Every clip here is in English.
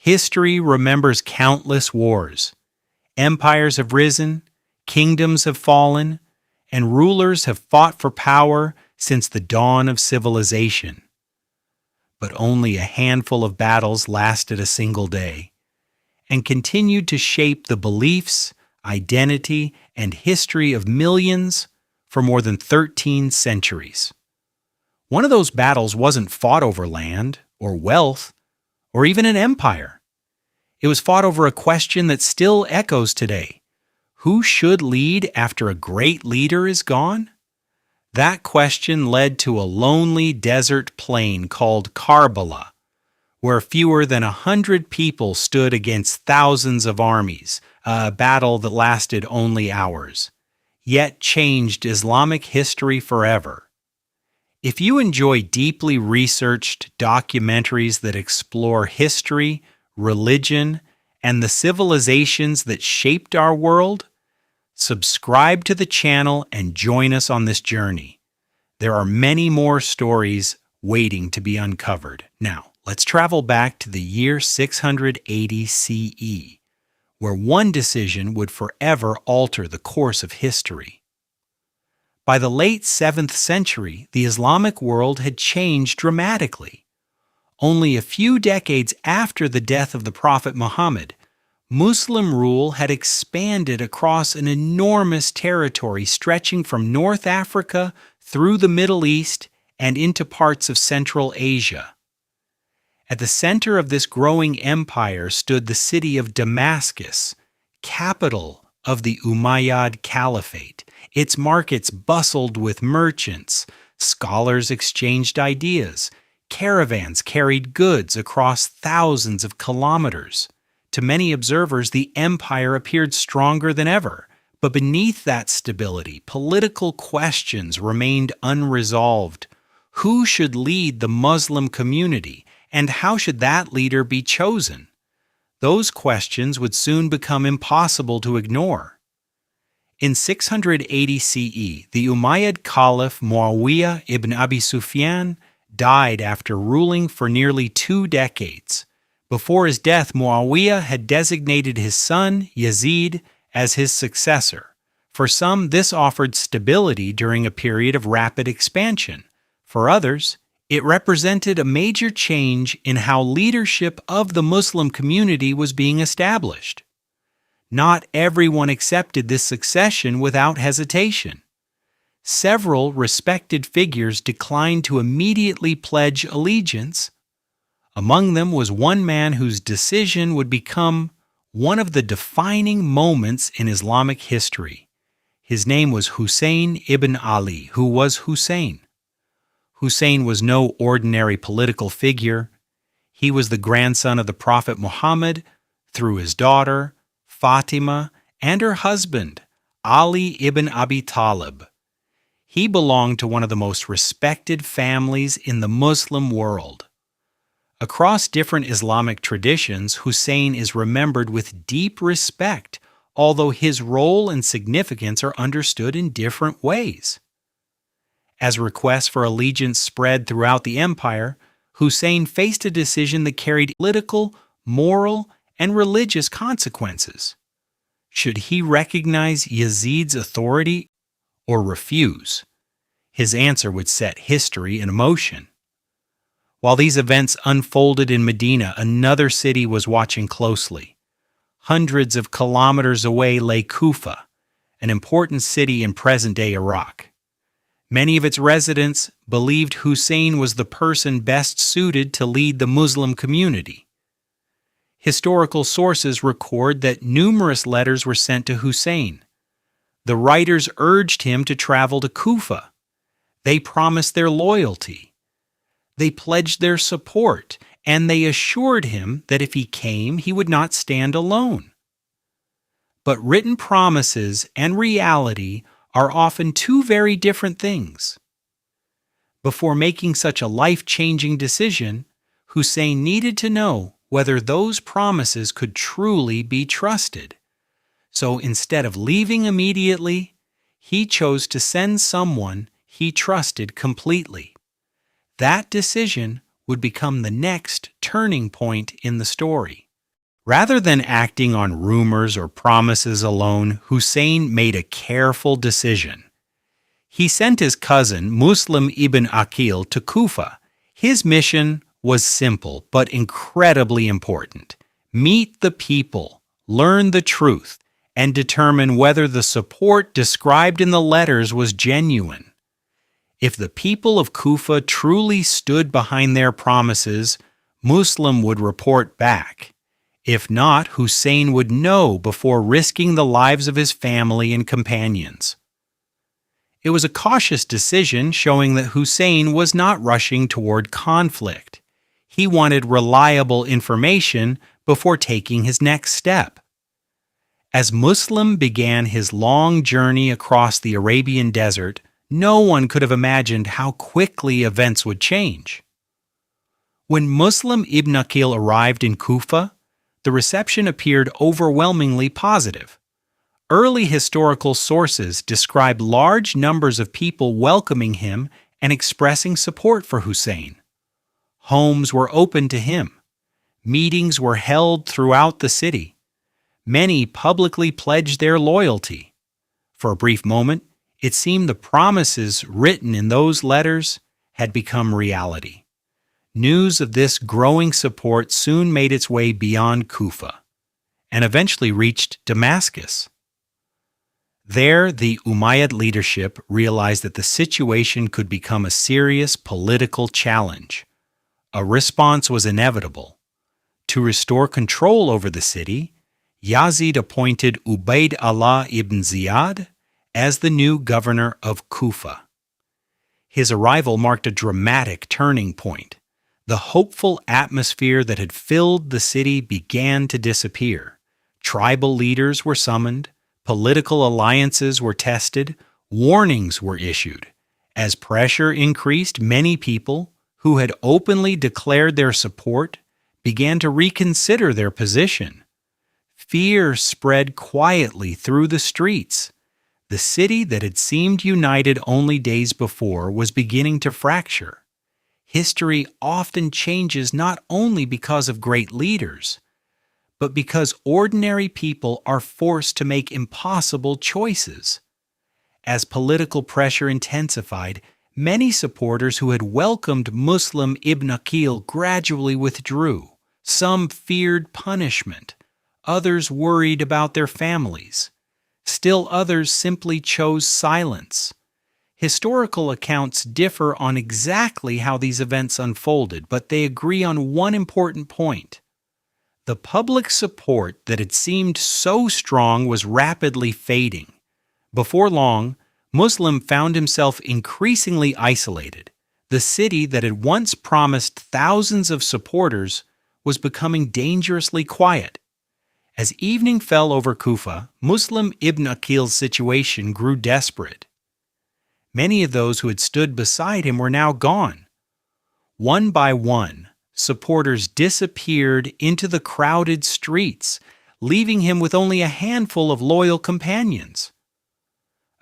History remembers countless wars. Empires have risen, kingdoms have fallen, and rulers have fought for power since the dawn of civilization. But only a handful of battles lasted a single day and continued to shape the beliefs, identity, and history of millions for more than 13 centuries. One of those battles wasn't fought over land or wealth or even an empire. It was fought over a question that still echoes today. Who should lead after a great leader is gone? That question led to a lonely desert plain called Karbala, where fewer than 100 people stood against thousands of armies, a battle that lasted only hours, yet changed Islamic history forever. If you enjoy deeply researched documentaries that explore history, religion, and the civilizations that shaped our world, subscribe to the channel and join us on this journey. There are many more stories waiting to be uncovered. Now, let's travel back to the year 680 CE, where one decision would forever alter the course of history. By the late 7th century, the Islamic world had changed dramatically. Only a few decades after the death of the Prophet Muhammad, Muslim rule had expanded across an enormous territory stretching from North Africa through the Middle East and into parts of Central Asia. At the center of this growing empire stood the city of Damascus, capital of the Umayyad Caliphate. Its markets bustled with merchants, scholars exchanged ideas, caravans carried goods across thousands of kilometers. To many observers, the empire appeared stronger than ever, but beneath that stability, political questions remained unresolved. Who should lead the Muslim community, and how should that leader be chosen? Those questions would soon become impossible to ignore. In 680 CE, the Umayyad Caliph Muawiyah ibn Abi Sufyan died after ruling for nearly 2 decades. Before his death, Muawiyah had designated his son, Yazid, as his successor. For some, this offered stability during a period of rapid expansion. For others, it represented a major change in how leadership of the Muslim community was being established. Not everyone accepted this succession without hesitation. Several respected figures declined to immediately pledge allegiance. Among them was one man whose decision would become one of the defining moments in Islamic history. His name was Husayn ibn Ali, who was Husayn. Husayn was no ordinary political figure. He was the grandson of the Prophet Muhammad through his daughter, Fatima, and her husband, Ali ibn Abi Talib. He belonged to one of the most respected families in the Muslim world. Across different Islamic traditions, Husayn is remembered with deep respect, although his role and significance are understood in different ways. As requests for allegiance spread throughout the empire, Husayn faced a decision that carried political, moral, and religious consequences. Should he recognize Yazid's authority or refuse? His answer would set history in motion. While these events unfolded in Medina, another city was watching closely. Hundreds of kilometers away lay Kufa, an important city in present-day Iraq. Many of its residents believed Husayn was the person best suited to lead the Muslim community. Historical sources record that numerous letters were sent to Husayn. The writers urged him to travel to Kufa. They promised their loyalty. They pledged their support, and they assured him that if he came, he would not stand alone. But written promises and reality are often two very different things. Before making such a life-changing decision, Husayn needed to know whether those promises could truly be trusted. So instead of leaving immediately, he chose to send someone he trusted completely. That decision would become the next turning point in the story. Rather than acting on rumors or promises alone, Husayn made a careful decision. He sent his cousin, Muslim ibn Aqil, to Kufa. His mission was simple but incredibly important. Meet the people, learn the truth, and determine whether the support described in the letters was genuine. If the people of Kufa truly stood behind their promises, Muslim would report back. If not, Husayn would know before risking the lives of his family and companions. It was a cautious decision, showing that Husayn was not rushing toward conflict. He wanted reliable information before taking his next step. As Muslim began his long journey across the Arabian desert, no one could have imagined how quickly events would change. When Muslim ibn Aqil arrived in Kufa, the reception appeared overwhelmingly positive. Early historical sources describe large numbers of people welcoming him and expressing support for Husayn. Homes were open to him. Meetings were held throughout the city. Many publicly pledged their loyalty. For a brief moment, it seemed the promises written in those letters had become reality. News of this growing support soon made its way beyond Kufa and eventually reached Damascus. There, the Umayyad leadership realized that the situation could become a serious political challenge. A response was inevitable. To restore control over the city, Yazid appointed Ubayd Allah ibn Ziyad as the new governor of Kufa. His arrival marked a dramatic turning point. The hopeful atmosphere that had filled the city began to disappear. Tribal leaders were summoned, political alliances were tested, warnings were issued. As pressure increased, many people, who had openly declared their support, began to reconsider their position. Fear spread quietly through the streets. The city that had seemed united only days before was beginning to fracture. History often changes not only because of great leaders, but because ordinary people are forced to make impossible choices. As political pressure intensified, many supporters who had welcomed Muslim ibn Aqil gradually withdrew. Some feared punishment. Others worried about their families. Still others simply chose silence. Historical accounts differ on exactly how these events unfolded, but they agree on one important point. The public support that had seemed so strong was rapidly fading. Before long, Muslim found himself increasingly isolated. The city that had once promised thousands of supporters was becoming dangerously quiet. As evening fell over Kufa, Muslim ibn Aqil's situation grew desperate. Many of those who had stood beside him were now gone. One by one, supporters disappeared into the crowded streets, leaving him with only a handful of loyal companions.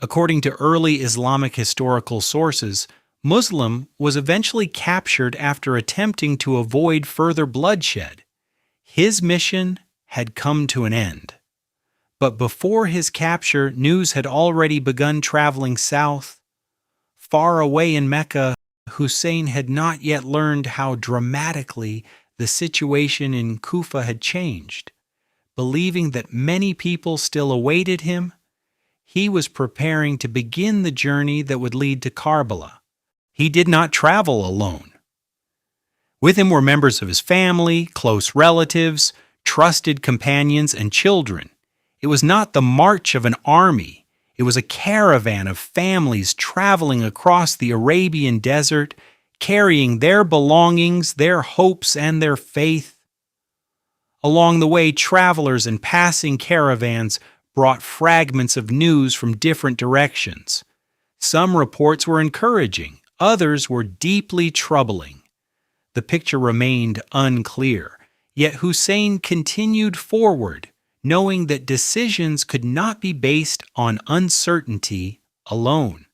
According to early Islamic historical sources, Muslim was eventually captured after attempting to avoid further bloodshed. His mission had come to an end. But before his capture, news had already begun traveling south. Far away in Mecca, Husayn had not yet learned how dramatically the situation in Kufa had changed. Believing that many people still awaited him, he was preparing to begin the journey that would lead to Karbala. He did not travel alone. With him were members of his family, close relatives, trusted companions, and children. It was not the march of an army. It was a caravan of families traveling across the Arabian desert, carrying their belongings, their hopes, and their faith. Along the way, travelers and passing caravans brought fragments of news from different directions. Some reports were encouraging, others were deeply troubling. The picture remained unclear, yet Husayn continued forward, knowing that decisions could not be based on uncertainty alone.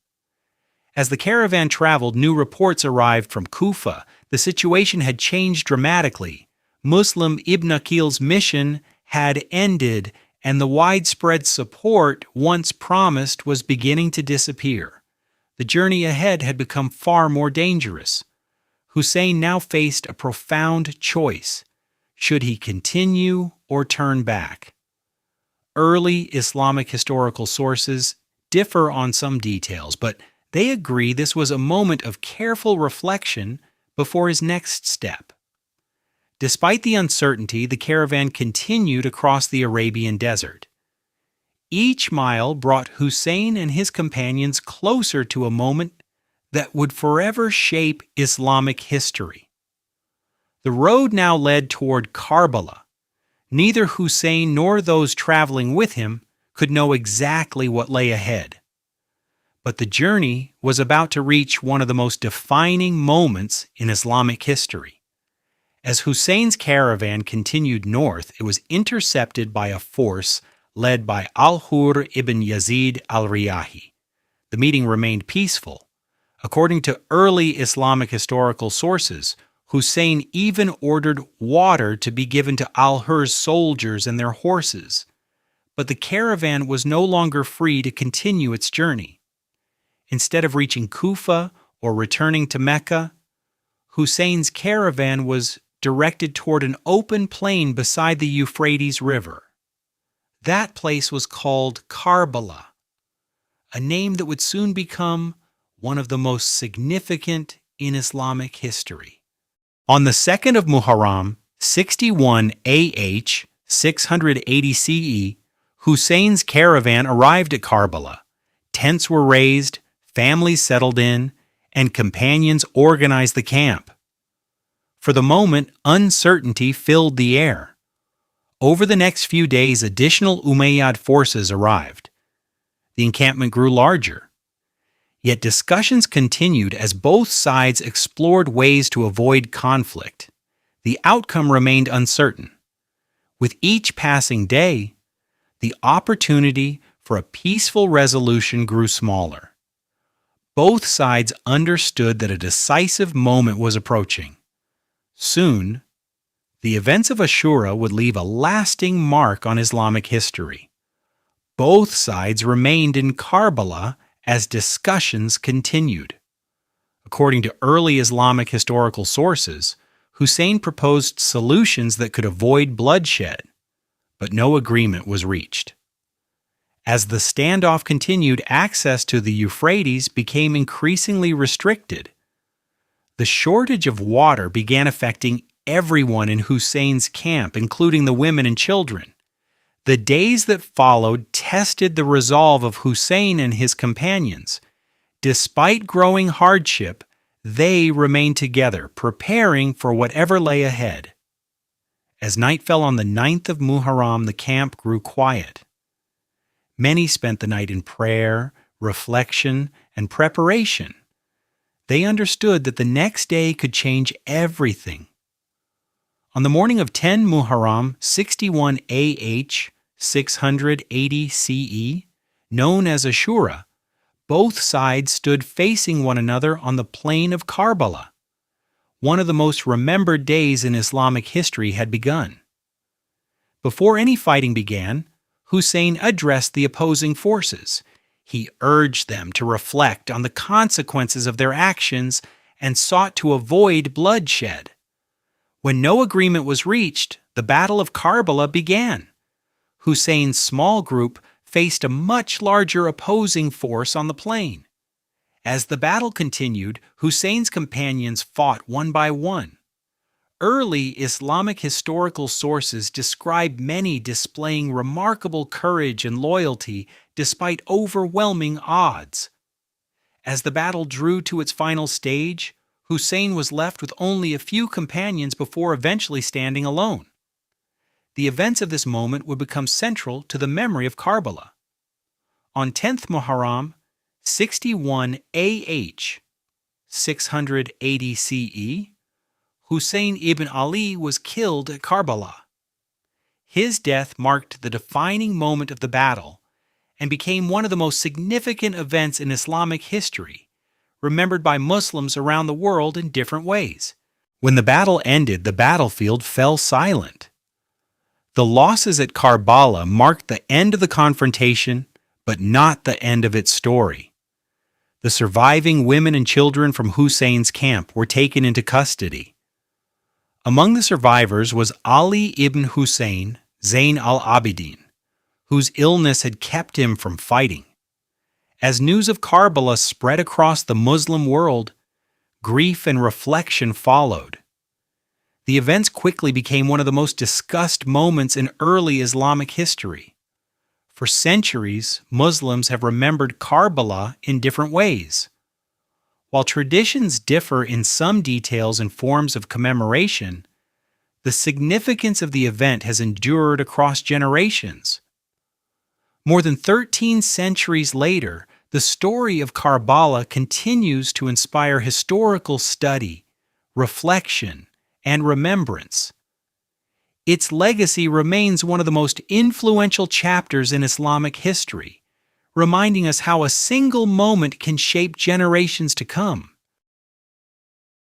As the caravan traveled, new reports arrived from Kufa. The situation had changed dramatically. Muslim ibn Aqil's mission had ended, and the widespread support once promised was beginning to disappear. The journey ahead had become far more dangerous. Husayn now faced a profound choice. Should he continue or turn back? Early Islamic historical sources differ on some details, but they agree this was a moment of careful reflection before his next step. Despite the uncertainty, the caravan continued across the Arabian desert. Each mile brought Husayn and his companions closer to a moment that would forever shape Islamic history. The road now led toward Karbala. Neither Husayn nor those traveling with him could know exactly what lay ahead. But the journey was about to reach one of the most defining moments in Islamic history. As Husayn's caravan continued north, it was intercepted by a force led by Al-Hur ibn Yazid al-Riyahi. The meeting remained peaceful. According to early Islamic historical sources, Husayn even ordered water to be given to Al-Hur's soldiers and their horses. But the caravan was no longer free to continue its journey. Instead of reaching Kufa or returning to Mecca, Husayn's caravan was directed toward an open plain beside the Euphrates River. That place was called Karbala, a name that would soon become one of the most significant in Islamic history. On the 2nd of Muharram, 61 AH 680 CE, Husayn's caravan arrived at Karbala. Tents were raised, families settled in, and companions organized the camp. For the moment, uncertainty filled the air. Over the next few days, additional Umayyad forces arrived. The encampment grew larger. Yet discussions continued as both sides explored ways to avoid conflict. The outcome remained uncertain. With each passing day, the opportunity for a peaceful resolution grew smaller. Both sides understood that a decisive moment was approaching. Soon, the events of Ashura would leave a lasting mark on Islamic history. Both sides remained in Karbala as discussions continued. According to early Islamic historical sources, Husayn proposed solutions that could avoid bloodshed, but no agreement was reached. As the standoff continued, access to the Euphrates became increasingly restricted. The shortage of water began affecting everyone in Husayn's camp, including the women and children. The days that followed tested the resolve of Husayn and his companions. Despite growing hardship, they remained together, preparing for whatever lay ahead. As night fell on the 9th of Muharram, the camp grew quiet. Many spent the night in prayer, reflection, and preparation. They understood that the next day could change everything. On the morning of 10 Muharram, 61 AH 680 CE, known as Ashura, both sides stood facing one another on the plain of Karbala. One of the most remembered days in Islamic history had begun. Before any fighting began, Husayn addressed the opposing forces. He urged them to reflect on the consequences of their actions and sought to avoid bloodshed. When no agreement was reached, the Battle of Karbala began. Husayn's small group faced a much larger opposing force on the plain. As the battle continued, Husayn's companions fought one by one. Early Islamic historical sources describe many displaying remarkable courage and loyalty despite overwhelming odds. As the battle drew to its final stage, Husayn was left with only a few companions before eventually standing alone. The events of this moment would become central to the memory of Karbala. On 10th Muharram, 61 AH 680 CE, Husayn ibn Ali was killed at Karbala. His death marked the defining moment of the battle and became one of the most significant events in Islamic history, remembered by Muslims around the world in different ways. When the battle ended, the battlefield fell silent. The losses at Karbala marked the end of the confrontation, but not the end of its story. The surviving women and children from Husayn's camp were taken into custody. Among the survivors was Ali ibn Husayn, Zayn al-Abidin, whose illness had kept him from fighting. As news of Karbala spread across the Muslim world, grief and reflection followed. The events quickly became one of the most discussed moments in early Islamic history. For centuries, Muslims have remembered Karbala in different ways. While traditions differ in some details and forms of commemoration, the significance of the event has endured across generations. More than 13 centuries later, the story of Karbala continues to inspire historical study, reflection, and remembrance. Its legacy remains one of the most influential chapters in Islamic history, reminding us how a single moment can shape generations to come.